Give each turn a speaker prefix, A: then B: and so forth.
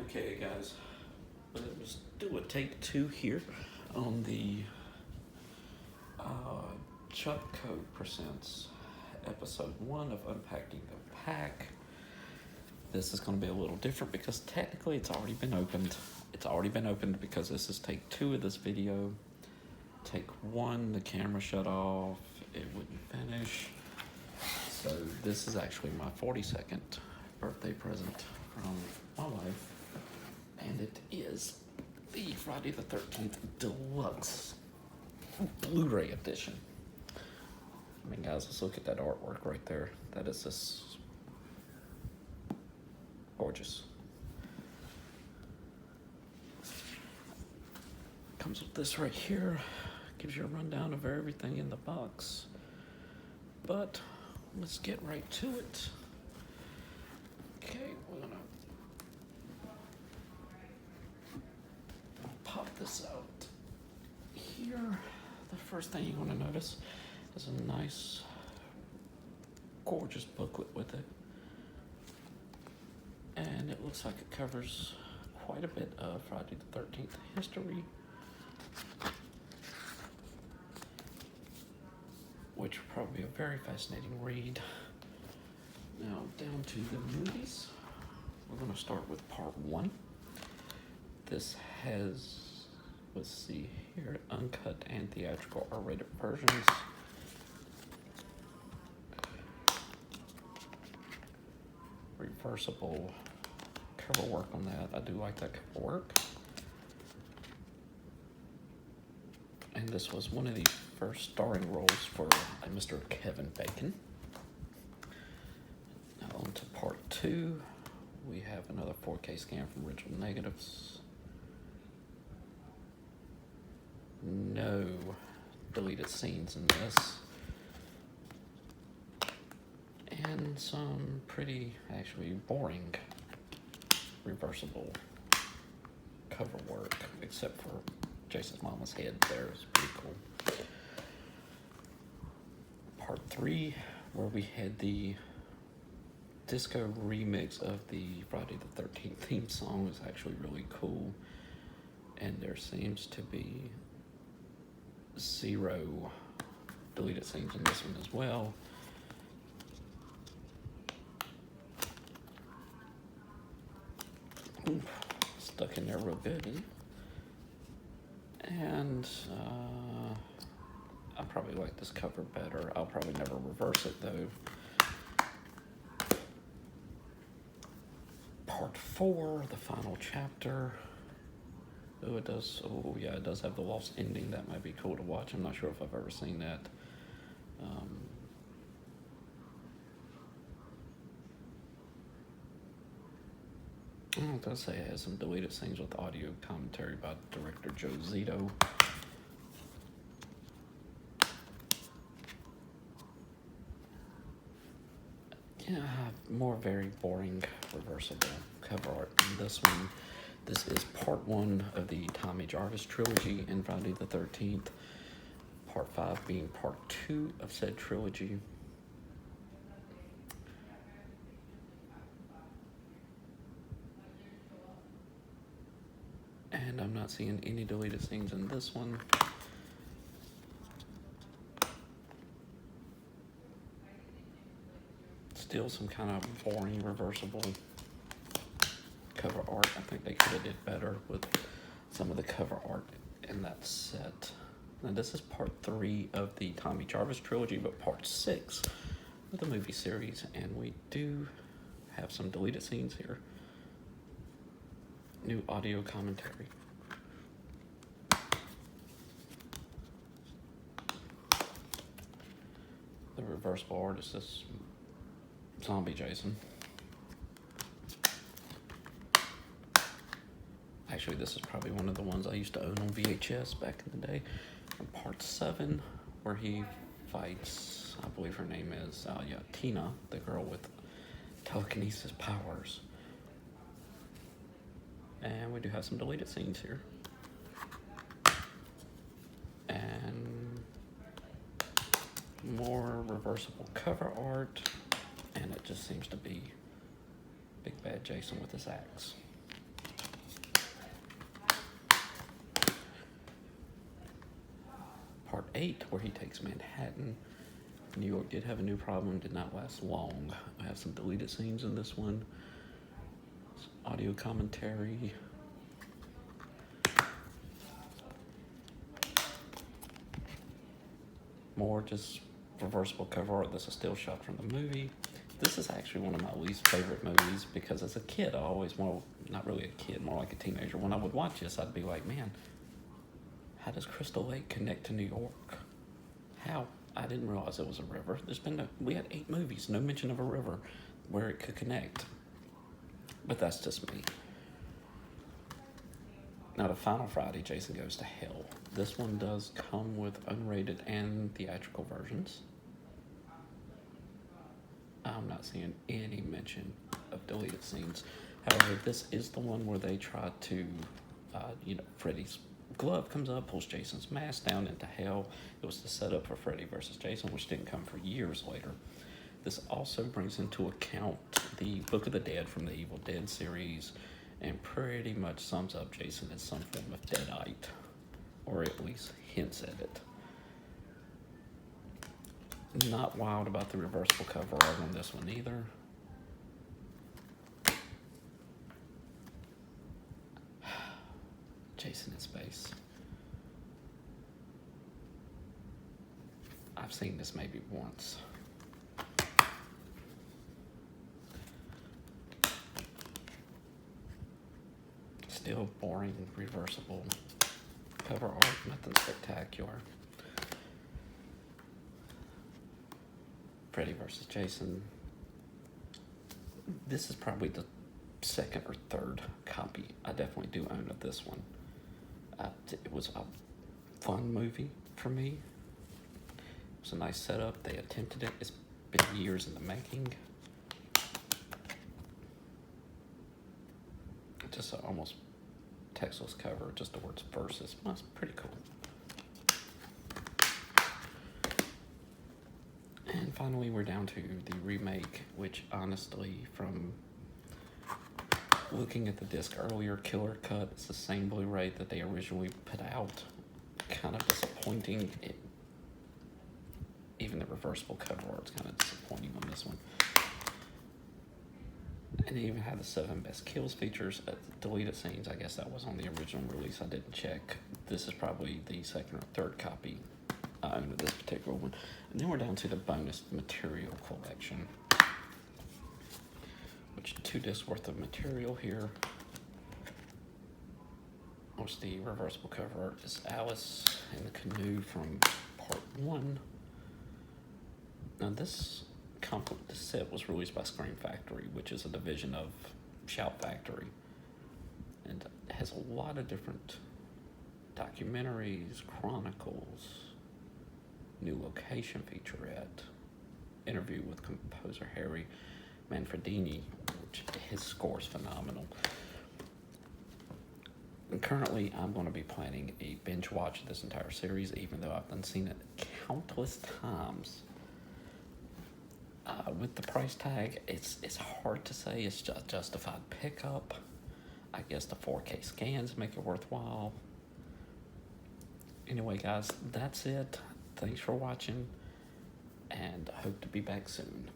A: Okay, guys, let's do a take two here on the Chuck Code Presents episode 1 of Unpacking the Pack. This is going to be a little different because technically it's already been opened. It's already been opened because this is take 2 of this video. Take 1, the camera shut off, it wouldn't finish. So this is actually my 42nd birthday present from my wife. And it is the Friday the 13th Deluxe Blu-Ray edition. I mean, guys, let's look at that artwork right there. That is just gorgeous. Comes with this right here. Gives you a rundown of everything in the box. But let's get right to it. Okay, we're gonna pop this out here. The first thing you're going to notice is a nice, gorgeous booklet with it. And it looks like it covers quite a bit of Friday the 13th history, which will probably be a very fascinating read. Now, down to the movies. We're going to start with part 1. This has, let's see here, uncut and theatrical R-rated versions. Reversible cover work on that. I do like that cover work. And this was one of the first starring roles for Mr. Kevin Bacon. Now on to part 2. We have another 4K scan from Original Negatives. No deleted scenes in this. And some pretty, actually, boring reversible cover work, except for Jason's mama's head there. It's pretty cool. Part 3, where we had the disco remix of the Friday the 13th theme song, is actually really cool. And there seems to be 0 deleted scenes in this one as well. Ooh, stuck in there real good. And I probably like this cover better. I'll probably never reverse it though. Part 4, the final chapter. Oh, it does. Oh, yeah, it does have the lost ending. That might be cool to watch. I'm not sure if I've ever seen that. It does say it has some deleted scenes with audio commentary by director Joe Zito. Yeah, more very boring reversible cover art in this one. This is part 1 of the Tommy Jarvis trilogy in Friday the 13th. Part 5 being part 2 of said trilogy. And I'm not seeing any deleted scenes in this one. Still some kind of boring reversible cover art. I think they could have did better with some of the cover art in that set. Now this is part 3 of the Tommy Jarvis trilogy, but part 6 of the movie series, and we do have some deleted scenes here. New audio commentary. The reversible art is this zombie Jason. Actually, this is probably one of the ones I used to own on VHS back in the day. And part 7, where he fights, I believe her name is, Tina, the girl with telekinesis powers. And we do have some deleted scenes here. And more reversible cover art. And it just seems to be Big Bad Jason with his axe. Part 8, where he takes Manhattan. New York did have a new problem, did not last long. I have some deleted scenes in this one. Some audio commentary. More just reversible cover art. This is still shot from the movie. This is actually one of my least favorite movies because as a kid, I always, well, not really a kid, more like a teenager, when I would watch this, I'd be like, man, how does Crystal Lake connect to New York? How? I didn't realize it was a river. We had 8 movies, no mention of a river where it could connect. But that's just me. Now, the final Friday, Jason Goes to Hell. This one does come with unrated and theatrical versions. I'm not seeing any mention of deleted scenes. However, this is the one where they try to, Freddy's glove comes up, pulls Jason's mask down into hell. It was the setup for Freddy versus Jason, which didn't come for years later. This also brings into account the Book of the Dead from the Evil Dead series, and pretty much sums up Jason as some form of deadite, or at least hints at it. Not wild about the reversible cover art on this one either. Jason in space. I've seen this maybe once. Still boring, reversible cover art, nothing spectacular. Freddy versus Jason. This is probably the second or third copy I definitely do own of this one. It was a fun movie for me. It was a nice setup. They attempted it. It's been years in the making. Just an almost textless cover, just the words versus. That's pretty cool. And finally, we're down to the remake, which honestly, from looking at the disc earlier, Killer Cut, it's the same Blu-ray that they originally put out. Kind of disappointing. Even the reversible cover art's kind of disappointing on this one. And they even had the 7 best kills features. Deleted scenes, I guess that was on the original release. I didn't check. This is probably the second or third copy I own of this particular one. And then we're down to the bonus material collection, which 2 discs worth of material here. Which the reversible cover art is Alice in the Canoe from Part 1. Now this set was released by Scream Factory, which is a division of Shout Factory. And it has a lot of different documentaries, chronicles, new location featurette, interview with composer Harry Manfredini, which his score is phenomenal. And currently, I'm going to be planning a binge watch of this entire series, even though I've seen it countless times. With the price tag, it's hard to say it's just justified pickup. I guess the 4K scans make it worthwhile. Anyway, guys, that's it. Thanks for watching, and I hope to be back soon.